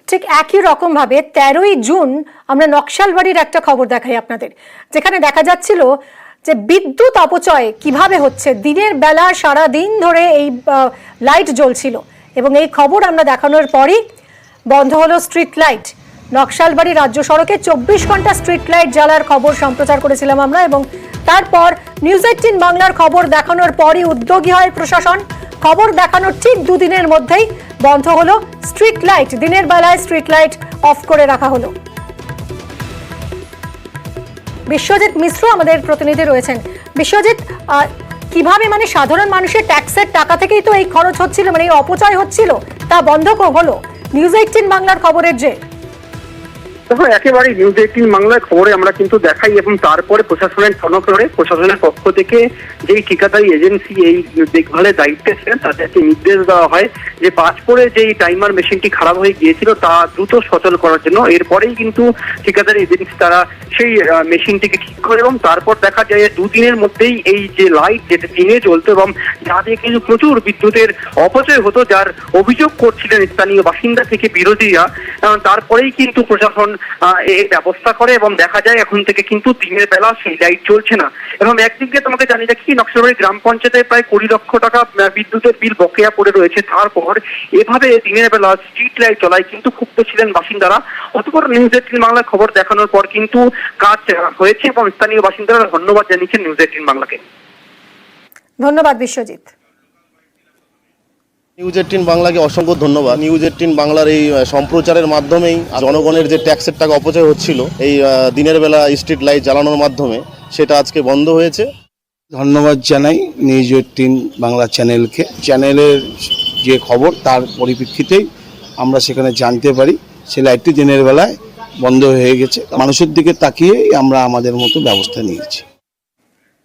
ঠিক একই রকমভাবে 13ই জুন আমরা নকশালবাড়ির একটা খবর দেখাই আপনাদের, যেখানে দেখা যাচ্ছিল যে বিদ্যুৎ অপচয় কিভাবে হচ্ছে। দিনের বেলা সারা দিন ধরে এই লাইট জ্বলছিল এবং এই খবর আমরা দেখানোর পরই বন্ধ হলো স্ট্রিট লাইট। নকশালবাড়ি রাজ্য সড়কে 24 ঘন্টা স্ট্রিট লাইট জ্বালার খবর সম্প্রচার করেছিলাম আমরা, এবং তারপর নিউজ 18 বাংলার খবর দেখানোর পরই উদ্যোগী হয় প্রশাসন। খবর দেখানোর ঠিক দুদিনের মধ্যেই বন্ধ হলো স্ট্রিট লাইট। দিনের বেলায় স্ট্রিট লাইট অফ করে রাখা হলো। বিশ্বজিৎ মিশ্র আমাদের প্রতিনিধি রয়েছেন। বিশ্বজিৎ, কিভাবে মানে সাধারণ মানুষের ট্যাক্সের টাকা থেকেই তো এই খরচ হচ্ছিল, মানে এই অপচয় হচ্ছিল, তা বন্ধ হলো নিউজ 18 বাংলার খবরের যে। দেখো, একেবারে নিউজ 18 বাংলার খবরে আমরা কিন্তু দেখাই এবং তারপরে প্রশাসনের টনক নড়ে। প্রশাসনের পক্ষ থেকে যেই ঠিকাদারি এজেন্সি এই দেখভালের দায়িত্বে ছিলেন তাদেরকে নির্দেশ দেওয়া হয় যে পাঁচপুরে যেই টাইমার মেশিনটি খারাপ হয়ে গিয়েছিল তা দ্রুত সচল করার জন্য। এরপরেই কিন্তু ঠিকাদারি এজেন্সি তারা সেই মেশিনটিকে ঠিক করে এবং তারপর দেখা যায় দুদিনের মধ্যেই এই যে লাইট যেটা দিনে জ্বলতো এবং যা দিয়ে কিন্তু প্রচুর বিদ্যুতের অপচয় হতো, যার অভিযোগ করছিলেন স্থানীয় বাসিন্দা থেকে বিরোধীরা, তারপরেই কিন্তু প্রশাসন এই ব্যবস্থা করে এবং দেখা যায় এখন থেকে কিন্তু দিনের বেলা সেই লাইট চলছে না। এবং একদিকে তোমাকে জানি রাখি, নকশালবাড়ি গ্রাম পঞ্চায়েতে প্রায় 20 লক্ষ টাকা বিদ্যুতের বিল বকেয়া পড়ে রয়েছে। তারপর এভাবে দিনের বেলা স্ট্রিট লাইট জ্বলায় কিন্তু ক্ষুব্ধ ছিলেন বাসিন্দারা। অতঃপর নিউজ 18 বাংলার খবর দেখানোর পর কিন্তু কাজ হয়েছে এবং স্থানীয় বাসিন্দারা ধন্যবাদ জানিয়েছেন নিউজ 18 বাংলাকে। ধন্যবাদ বিশ্বজিৎ। নিউজ 18 বাংলাকে অসংখ্য ধন্যবাদ। নিউজ 18 বাংলার এই সম্প্রচারের মাধ্যমেই জনগণের যে ট্যাক্সের টাকা অপচয় হচ্ছিল এই দিনের বেলা স্ট্রিট লাইট জ্বালানোর মাধ্যমে, সেটা আজকে বন্ধ হয়েছে। ধন্যবাদ জানাই নিউজ 18 বাংলা চ্যানেলকে। চ্যানেলের যে খবর তার পরিপ্রেক্ষিতেই আমরা সেখানে জানতে পারি সে লাইটটি দিনের বেলায় বন্ধ হয়ে গেছে। মানুষের দিকে তাকিয়ে আমরা আমাদের মতো ব্যবস্থা নিয়েছি।